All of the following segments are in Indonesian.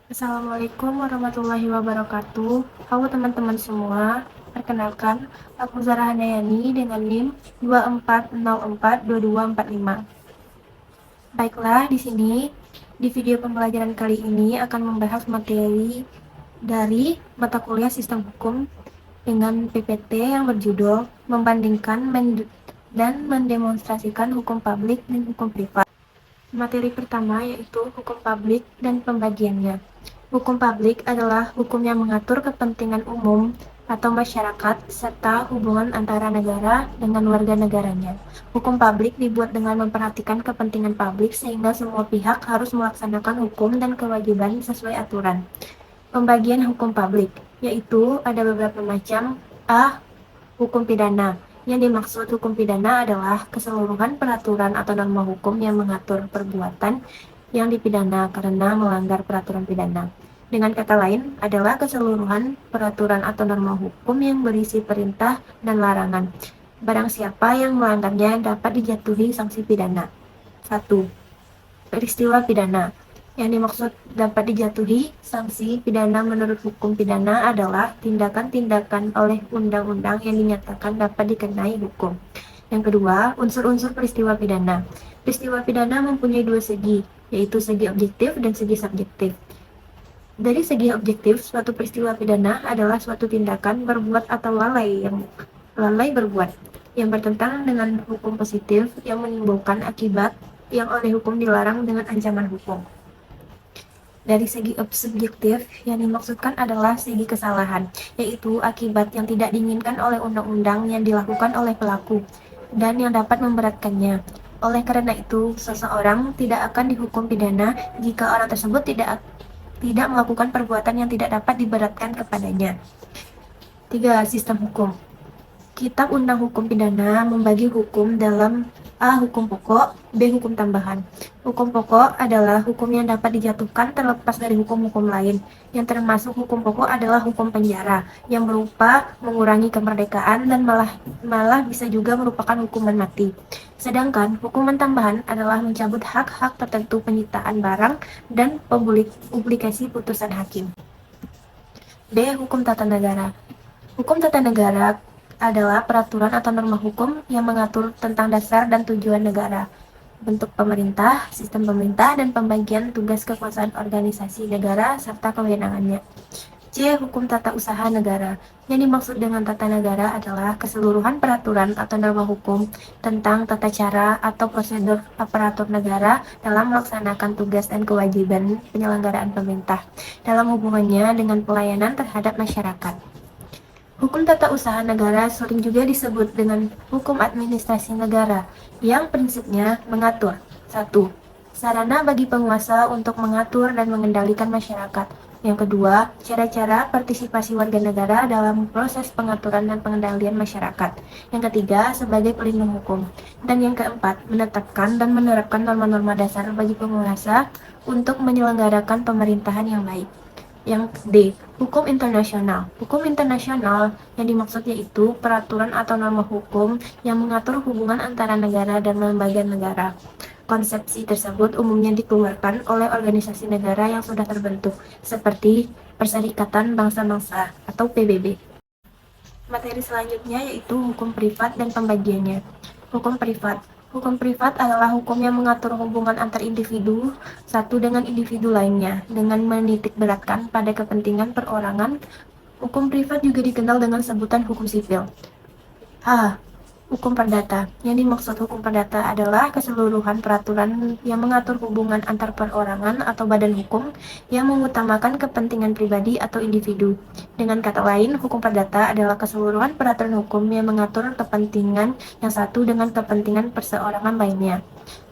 Assalamualaikum warahmatullahi wabarakatuh. Halo teman-teman semua, perkenalkan aku Zara Handayani dengan NIM 24042245. Baiklah, di video pembelajaran kali ini akan membahas materi dari mata kuliah Sistem Hukum dengan PPT yang berjudul Membandingkan dan Mendemonstrasikan Hukum Publik dan Hukum Privat. Materi pertama yaitu hukum publik dan pembagiannya. Hukum publik adalah hukum yang mengatur kepentingan umum atau masyarakat serta hubungan antara negara dengan warga negaranya. Hukum publik dibuat dengan memperhatikan kepentingan publik sehingga semua pihak harus melaksanakan hukum dan kewajiban sesuai aturan. Pembagian hukum publik yaitu ada beberapa macam. A. Hukum pidana. Yang dimaksud hukum pidana adalah keseluruhan peraturan atau norma hukum yang mengatur perbuatan yang dipidana karena melanggar peraturan pidana. Dengan kata lain, adalah keseluruhan peraturan atau norma hukum yang berisi perintah dan larangan. Barang siapa yang melanggarnya dapat dijatuhi sanksi pidana. 1. Peristiwa pidana. Yang dimaksud dapat dijatuhi sanksi pidana menurut hukum pidana adalah tindakan-tindakan oleh undang-undang yang dinyatakan dapat dikenai hukum. Yang kedua, unsur-unsur peristiwa pidana. Peristiwa pidana mempunyai dua segi, yaitu segi objektif dan segi subjektif. Dari segi objektif, suatu peristiwa pidana adalah suatu tindakan berbuat atau lalai berbuat yang bertentangan dengan hukum positif yang menimbulkan akibat yang oleh hukum dilarang dengan ancaman hukum. Dari segi subjektif, yang dimaksudkan adalah segi kesalahan, yaitu akibat yang tidak diinginkan oleh undang-undang yang dilakukan oleh pelaku, dan yang dapat memberatkannya. Oleh karena itu, seseorang tidak akan dihukum pidana jika orang tersebut tidak melakukan perbuatan yang tidak dapat diberatkan kepadanya. 3. Sistem hukum. Kitab Undang Hukum Pidana membagi hukum dalam A. Hukum pokok, B. Hukum tambahan. Hukum pokok adalah hukum yang dapat dijatuhkan terlepas dari hukum-hukum lain. Yang termasuk hukum pokok adalah hukum penjara, yang berupa mengurangi kemerdekaan dan malah bisa juga merupakan hukuman mati. Sedangkan hukuman tambahan adalah mencabut hak-hak tertentu penyitaan barang dan publikasi putusan hakim. B. Hukum tata negara. Hukum tata negara adalah peraturan atau norma hukum yang mengatur tentang dasar dan tujuan negara, bentuk pemerintah, sistem pemerintah, dan pembagian tugas kekuasaan organisasi negara serta kewenangannya. C. Hukum tata usaha negara. Yang dimaksud dengan tata negara adalah keseluruhan peraturan atau norma hukum tentang tata cara atau prosedur aparatur negara dalam melaksanakan tugas dan kewajiban penyelenggaraan pemerintah dalam hubungannya dengan pelayanan terhadap masyarakat. Hukum tata usaha negara sering juga disebut dengan hukum administrasi negara, yang prinsipnya mengatur 1. Sarana bagi penguasa untuk mengatur dan mengendalikan masyarakat. Yang kedua, cara-cara partisipasi warga negara dalam proses pengaturan dan pengendalian masyarakat. Yang ketiga, sebagai pelindung hukum. Dan yang keempat, menetapkan dan menerapkan norma-norma dasar bagi penguasa untuk menyelenggarakan pemerintahan yang baik. Yang D. Hukum internasional. Hukum internasional yang dimaksud yaitu peraturan atau norma hukum yang mengatur hubungan antara negara dan lembaga negara. Konsepsi tersebut umumnya dikeluarkan oleh organisasi negara yang sudah terbentuk, seperti Perserikatan Bangsa-Bangsa atau PBB. Materi selanjutnya yaitu hukum privat dan pembagiannya. Hukum privat. Hukum privat adalah hukum yang mengatur hubungan antar individu satu dengan individu lainnya dengan menitikberatkan pada kepentingan perorangan. Hukum privat juga dikenal dengan sebutan hukum sipil. H. Hukum perdata. Yang dimaksud hukum perdata adalah keseluruhan peraturan yang mengatur hubungan antar perorangan atau badan hukum yang mengutamakan kepentingan pribadi atau individu. Dengan kata lain, hukum perdata adalah keseluruhan peraturan hukum yang mengatur kepentingan yang satu dengan kepentingan perseorangan lainnya.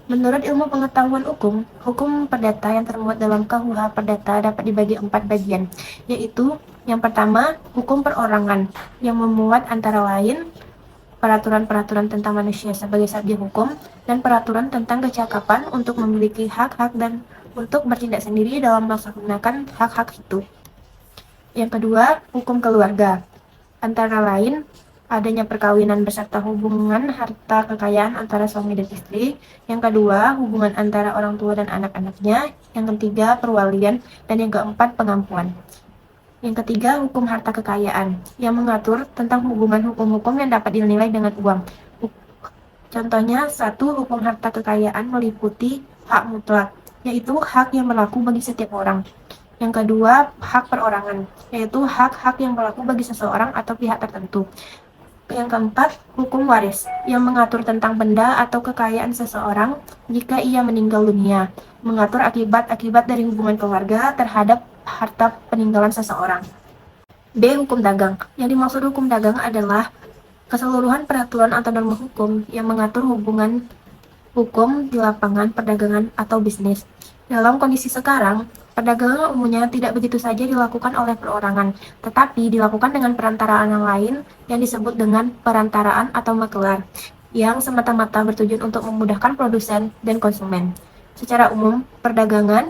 Menurut ilmu pengetahuan hukum, hukum perdata yang termuat dalam KUH Perdata dapat dibagi 4 bagian, yaitu yang pertama, hukum perorangan, yang memuat antara lain peraturan-peraturan tentang manusia sebagai subjek hukum, dan peraturan tentang kecakapan untuk memiliki hak-hak dan untuk bertindak sendiri dalam melaksanakan hak-hak itu. Yang kedua, hukum keluarga. Antara lain, adanya perkawinan beserta hubungan harta kekayaan antara suami dan istri. Yang kedua, hubungan antara orang tua dan anak-anaknya. Yang ketiga, perwalian. Dan yang keempat, pengampuan. Yang ketiga, hukum harta kekayaan yang mengatur tentang hubungan hukum-hukum yang dapat dinilai dengan uang. Contohnya, satu, hukum harta kekayaan meliputi hak mutlak, yaitu hak yang berlaku bagi setiap orang. Yang kedua, hak perorangan, yaitu hak-hak yang berlaku bagi seseorang atau pihak tertentu. Yang keempat, hukum waris, yang mengatur tentang benda atau kekayaan seseorang jika ia meninggal dunia, mengatur akibat-akibat dari hubungan keluarga terhadap harta peninggalan seseorang. D. Hukum dagang. Yang dimaksud hukum dagang adalah keseluruhan peraturan atau norma hukum yang mengatur hubungan hukum di lapangan perdagangan atau bisnis. Dalam kondisi sekarang, perdagangan umumnya tidak begitu saja dilakukan oleh perorangan, tetapi dilakukan dengan perantaraan yang lain yang disebut dengan perantaraan atau makelar, yang semata-mata bertujuan untuk memudahkan produsen dan konsumen. Secara umum, perdagangan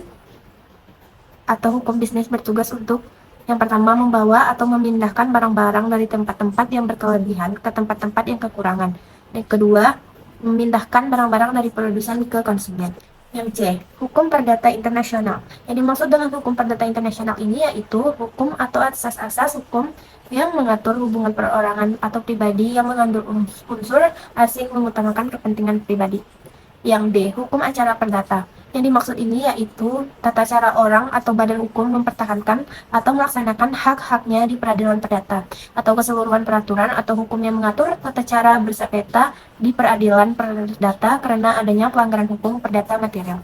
atau hukum bisnis bertugas untuk yang pertama, membawa atau memindahkan barang-barang dari tempat-tempat yang berkelebihan ke tempat-tempat yang kekurangan. Yang kedua, memindahkan barang-barang dari produsen ke konsumen. Yang C, hukum perdata internasional. Yang dimaksud dengan hukum perdata internasional ini yaitu hukum atau asas-asas hukum yang mengatur hubungan perorangan atau pribadi yang mengandung unsur asing mengutamakan kepentingan pribadi. Yang D, hukum acara perdata. Yang dimaksud ini yaitu tata cara orang atau badan hukum mempertahankan atau melaksanakan hak-haknya di peradilan perdata, atau keseluruhan peraturan atau hukum yang mengatur tata cara bersengketa di peradilan perdata karena adanya pelanggaran hukum perdata material.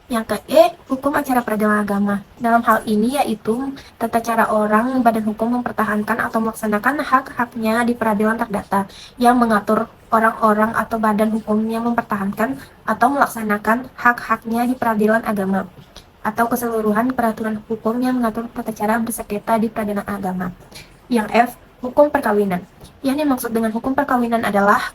Yang ke-E, hukum acara peradilan agama. Dalam hal ini yaitu tata cara orang badan hukum mempertahankan atau melaksanakan hak-haknya di peradilan terdata yang mengatur orang-orang atau badan hukum yang mempertahankan atau melaksanakan hak-haknya di peradilan agama atau keseluruhan peraturan hukum yang mengatur tata cara bersengketa di peradilan agama. Yang F, hukum perkawinan. Yang dimaksud dengan hukum perkawinan adalah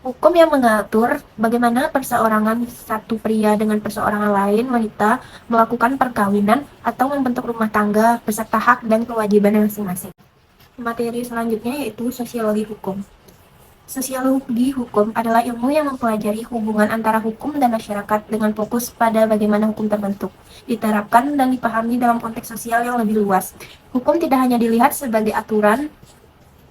hukum yang mengatur bagaimana perseorangan satu pria dengan perseorangan lain wanita melakukan perkawinan atau membentuk rumah tangga beserta hak dan kewajiban masing-masing. Materi selanjutnya yaitu sosiologi hukum. Sosiologi hukum adalah ilmu yang mempelajari hubungan antara hukum dan masyarakat dengan fokus pada bagaimana hukum terbentuk, diterapkan, dan dipahami dalam konteks sosial yang lebih luas. Hukum tidak hanya dilihat sebagai aturan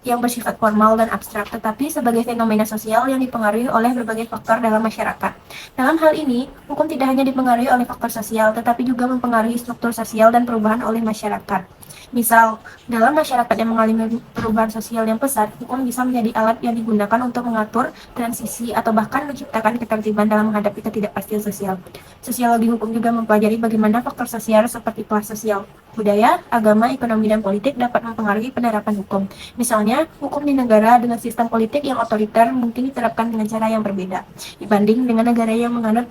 yang bersifat formal dan abstrak, tetapi sebagai fenomena sosial yang dipengaruhi oleh berbagai faktor dalam masyarakat. Dalam hal ini, hukum tidak hanya dipengaruhi oleh faktor sosial, tetapi juga mempengaruhi struktur sosial dan perubahan oleh masyarakat. Misal, dalam masyarakat yang mengalami perubahan sosial yang pesat, hukum bisa menjadi alat yang digunakan untuk mengatur transisi atau bahkan menciptakan ketertiban dalam menghadapi ketidakpastian sosial. Sosiologi hukum juga mempelajari bagaimana faktor sosial seperti kelas sosial, budaya, agama, ekonomi, dan politik dapat mempengaruhi penerapan hukum. Misalnya, hukum di negara dengan sistem politik yang otoriter mungkin diterapkan dengan cara yang berbeda dibanding dengan negara yang menganut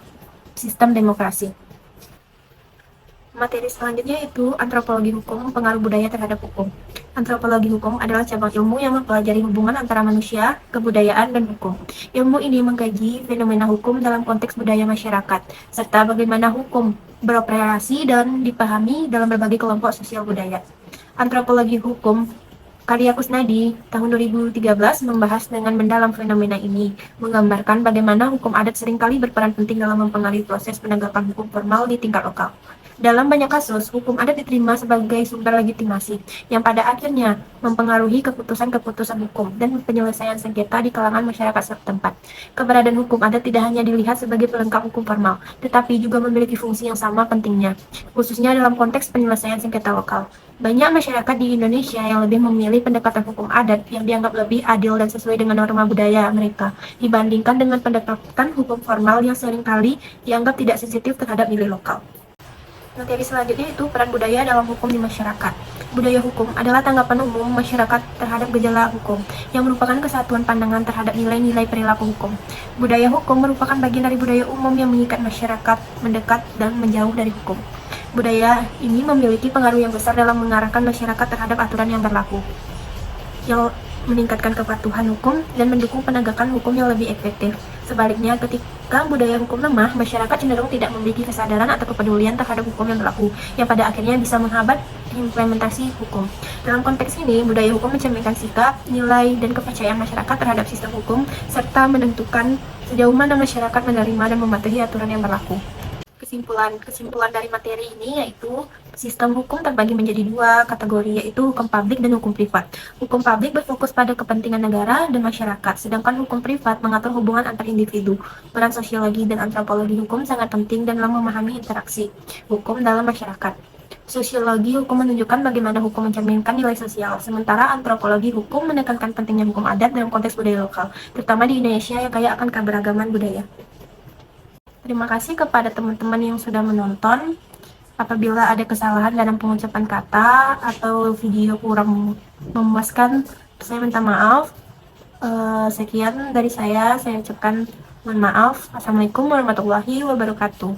sistem demokrasi. Materi selanjutnya yaitu antropologi hukum, pengaruh budaya terhadap hukum. Antropologi hukum adalah cabang ilmu yang mempelajari hubungan antara manusia, kebudayaan, dan hukum. Ilmu ini mengkaji fenomena hukum dalam konteks budaya masyarakat, serta bagaimana hukum beroperasi dan dipahami dalam berbagai kelompok sosial budaya. Antropologi hukum karya Kusnadi tahun 2013 membahas dengan mendalam fenomena ini, menggambarkan bagaimana hukum adat seringkali berperan penting dalam mempengaruhi proses penegakan hukum formal di tingkat lokal. Dalam banyak kasus, hukum adat diterima sebagai sumber legitimasi, yang pada akhirnya mempengaruhi keputusan-keputusan hukum dan penyelesaian sengketa di kalangan masyarakat setempat. Keberadaan hukum adat tidak hanya dilihat sebagai pelengkap hukum formal, tetapi juga memiliki fungsi yang sama pentingnya, khususnya dalam konteks penyelesaian sengketa lokal. Banyak masyarakat di Indonesia yang lebih memilih pendekatan hukum adat yang dianggap lebih adil dan sesuai dengan norma budaya mereka, dibandingkan dengan pendekatan hukum formal yang seringkali dianggap tidak sensitif terhadap nilai lokal. Materi selanjutnya itu peran budaya dalam hukum di masyarakat. Budaya hukum adalah tanggapan umum masyarakat terhadap gejala hukum, yang merupakan kesatuan pandangan terhadap nilai-nilai perilaku hukum. Budaya hukum merupakan bagian dari budaya umum yang mengikat masyarakat mendekat dan menjauh dari hukum. Budaya ini memiliki pengaruh yang besar dalam mengarahkan masyarakat terhadap aturan yang berlaku, yang meningkatkan kepatuhan hukum dan mendukung penegakan hukum yang lebih efektif. Sebaliknya, ketika Jika budaya hukum lemah, masyarakat cenderung tidak memiliki kesadaran atau kepedulian terhadap hukum yang berlaku, yang pada akhirnya bisa menghambat implementasi hukum. Dalam konteks ini, budaya hukum mencerminkan sikap, nilai, dan kepercayaan masyarakat terhadap sistem hukum, serta menentukan sejauh mana masyarakat menerima dan mematuhi aturan yang berlaku. Kesimpulan dari materi ini yaitu sistem hukum terbagi menjadi dua kategori, yaitu hukum publik dan hukum privat. Hukum publik berfokus pada kepentingan negara dan masyarakat, sedangkan hukum privat mengatur hubungan antar individu. Peran sosiologi dan antropologi hukum sangat penting dalam memahami interaksi hukum dalam masyarakat. Sosiologi hukum menunjukkan bagaimana hukum mencerminkan nilai sosial, sementara antropologi hukum menekankan pentingnya hukum adat dalam konteks budaya lokal, terutama di Indonesia yang kaya akan keberagaman budaya. Terima kasih kepada teman-teman yang sudah menonton. Apabila ada kesalahan dalam pengucapan kata atau video kurang memuaskan, saya minta maaf. Sekian dari saya ucapkan mohon maaf. Assalamualaikum warahmatullahi wabarakatuh.